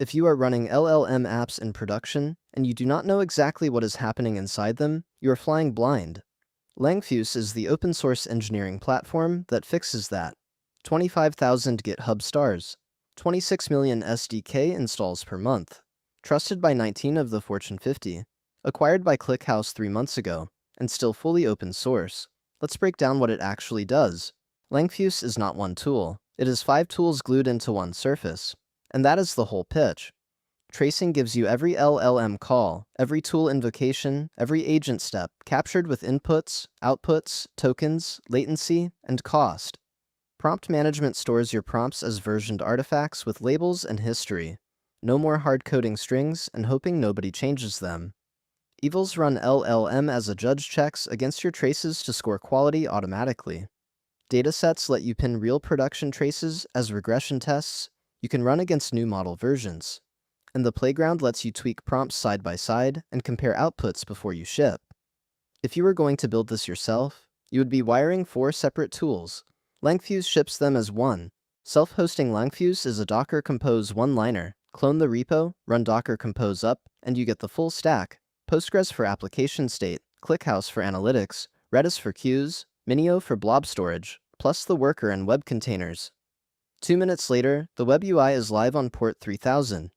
If you are running LLM apps in production and you do not know exactly what is happening inside them, you are flying blind. Langfuse is the open source engineering platform that fixes that. 25,000 GitHub stars, 26 million SDK installs per month, trusted by 19 of the Fortune 50, acquired by ClickHouse 3 months ago, and still fully open source. Let's break down what it actually does. Langfuse is not one tool. It is 5 tools glued into one surface. And that is the whole pitch. Tracing gives you every LLM call, every tool invocation, every agent step, captured with inputs, outputs, tokens, latency, and cost. Prompt management stores your prompts as versioned artifacts with labels and history. No more hard-coding strings and hoping nobody changes them. Evals run LLM as a judge checks against your traces to score quality automatically. Datasets let you pin real production traces as regression tests. You can run against new model versions. And the playground lets you tweak prompts side by side and compare outputs before you ship. If you were going to build this yourself, you would be wiring 4 separate tools. Langfuse ships them as one. Self-hosting Langfuse is a Docker Compose one-liner. Clone the repo, run Docker Compose up, and you get the full stack. Postgres for application state, ClickHouse for analytics, Redis for queues, Minio for blob storage, plus the worker and web containers. 2 minutes later, the web UI is live on port 3000.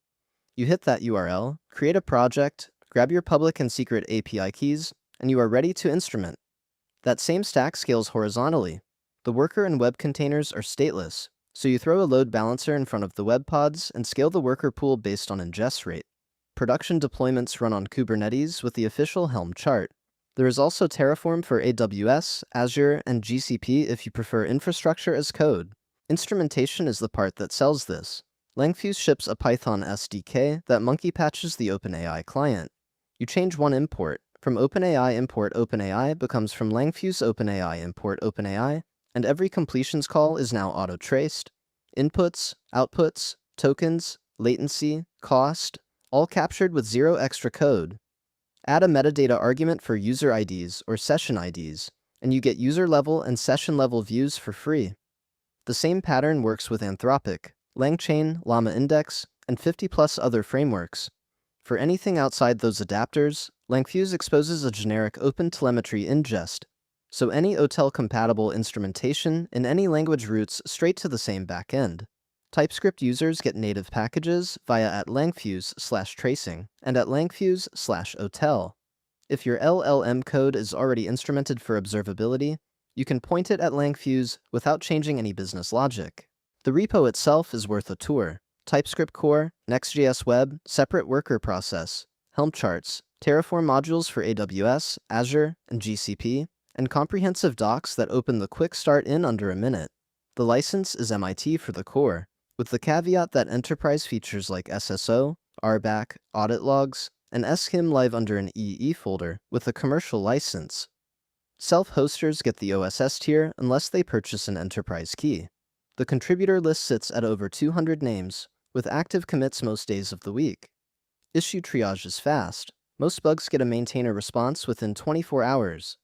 You hit that URL, create a project, grab your public and secret API keys, and you are ready to instrument. That same stack scales horizontally. The worker and web containers are stateless, so you throw a load balancer in front of the web pods and scale the worker pool based on ingest rate. Production deployments run on Kubernetes with the official Helm chart. There is also Terraform for AWS, Azure, and GCP if you prefer infrastructure as code. Instrumentation is the part that sells this. Langfuse ships a Python SDK that monkey patches the OpenAI client. You change one import. From OpenAI import OpenAI becomes from Langfuse OpenAI import OpenAI, and every completions call is now auto-traced. Inputs, outputs, tokens, latency, cost, all captured with 0 extra code. Add a metadata argument for user IDs or session IDs, and you get user-level and session-level views for free. The same pattern works with Anthropic, LangChain, Llama Index, and 50+ other frameworks. For anything outside those adapters, Langfuse exposes a generic OpenTelemetry ingest, so any OTel-compatible instrumentation in any language routes straight to the same backend. TypeScript users get native packages via @langfuse/tracing and @langfuse/otel. If your LLM code is already instrumented for observability, you can point it at Langfuse without changing any business logic. The repo itself is worth a tour. TypeScript core, Next.js web, separate worker process, Helm charts, Terraform modules for AWS, Azure, and GCP, and comprehensive docs that open the quick start in under a minute. The license is MIT for the core, with the caveat that enterprise features like SSO, RBAC, audit logs, and SHIM live under an EE folder with a commercial license. Self-hosters get the OSS tier unless they purchase an enterprise key. The contributor list sits at over 200 names, with active commits most days of the week. Issue triage is fast. Most bugs get a maintainer response within 24 hours.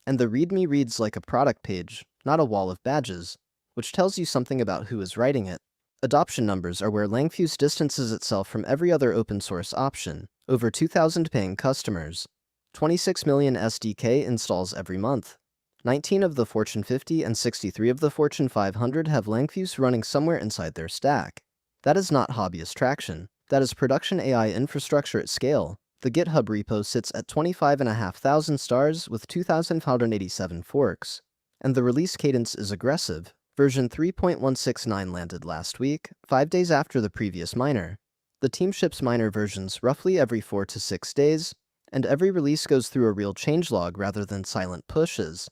And the README reads like a product page, not a wall of badges, which tells you something about who is writing it. Adoption numbers are where Langfuse distances itself from every other open source option. Over 2,000 paying customers. 26 million SDK installs every month. 19 of the Fortune 50 and 63 of the Fortune 500 have Langfuse running somewhere inside their stack. That is not hobbyist traction. That is production AI infrastructure at scale. The GitHub repo sits at 25,500 stars with 2,587 forks. And the release cadence is aggressive. Version 3.169 landed last week, 5 days after the previous minor. The team ships minor versions roughly every 4 to 6 days, and every release goes through a real changelog rather than silent pushes.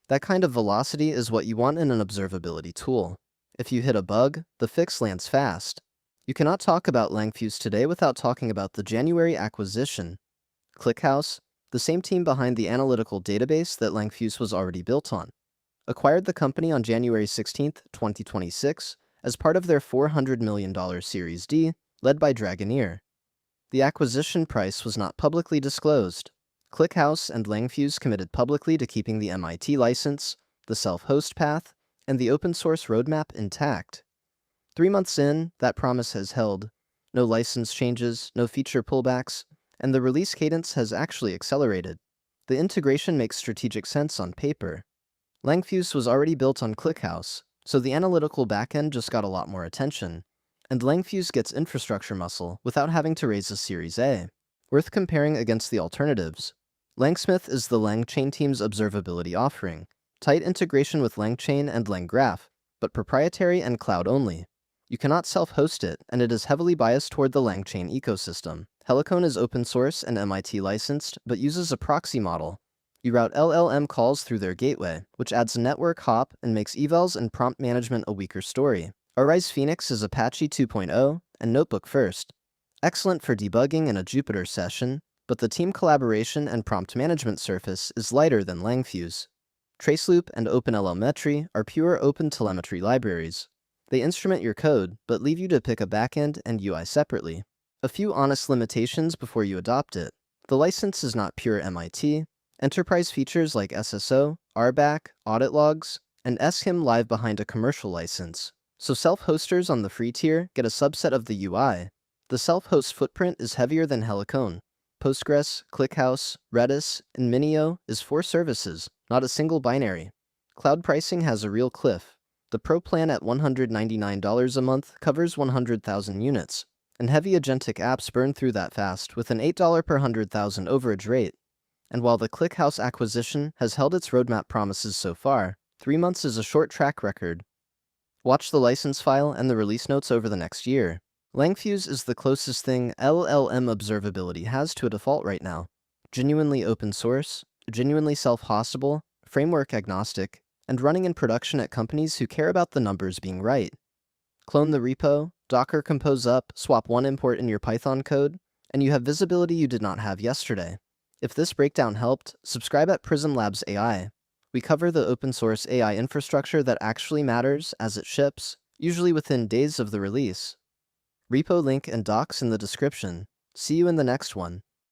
That kind of velocity is what you want in an observability tool. If you hit a bug, the fix lands fast. You cannot talk about Langfuse today without talking about the January acquisition. ClickHouse, the same team behind the analytical database that Langfuse was already built on, acquired the company on January 16, 2026, as part of their $400 million Series D, led by Dragoneer. The acquisition price was not publicly disclosed. ClickHouse and Langfuse committed publicly to keeping the MIT license, the self-host path, and the open-source roadmap intact. 3 months in, that promise has held. No license changes, no feature pullbacks, and the release cadence has actually accelerated. The integration makes strategic sense on paper. Langfuse was already built on ClickHouse, so the analytical backend just got a lot more attention. And Langfuse gets infrastructure muscle without having to raise a Series A. Worth comparing against the alternatives. LangSmith is the LangChain team's observability offering, tight integration with LangChain and LangGraph, but proprietary and cloud-only. You cannot self-host it, and it is heavily biased toward the LangChain ecosystem. Helicone is open source and MIT licensed, but uses a proxy model. You route LLM calls through their gateway, which adds a network hop and makes evals and prompt management a weaker story. Arize Phoenix is Apache 2.0 and notebook first. Excellent for debugging in a Jupyter session, but the team collaboration and prompt management surface is lighter than Langfuse. Traceloop and OpenLLmetry are pure OpenTelemetry libraries. They instrument your code, but leave you to pick a backend and UI separately. A few honest limitations before you adopt it. The license is not pure MIT. Enterprise features like SSO, RBAC, audit logs, and SHIM live behind a commercial license. So self-hosters on the free tier get a subset of the UI. The self-host footprint is heavier than Helicone. Postgres, ClickHouse, Redis, and Minio is 4 services, not a single binary. Cloud pricing has a real cliff. The Pro plan at $199 a month covers 100,000 units, and heavy agentic apps burn through that fast with an $8 per 100,000 overage rate. And while the ClickHouse acquisition has held its roadmap promises so far, 3 months is a short track record. Watch the license file and the release notes over the next year. Langfuse is the closest thing LLM Observability has to a default right now. Genuinely open source, genuinely self-hostable, framework agnostic, and running in production at companies who care about the numbers being right. Clone the repo, Docker compose up, swap one import in your Python code, and you have visibility you did not have yesterday. If this breakdown helped, subscribe at Prism Labs AI. We cover the open source AI infrastructure that actually matters as it ships, usually within days of the release. Repo link and docs in the description. See you in the next one.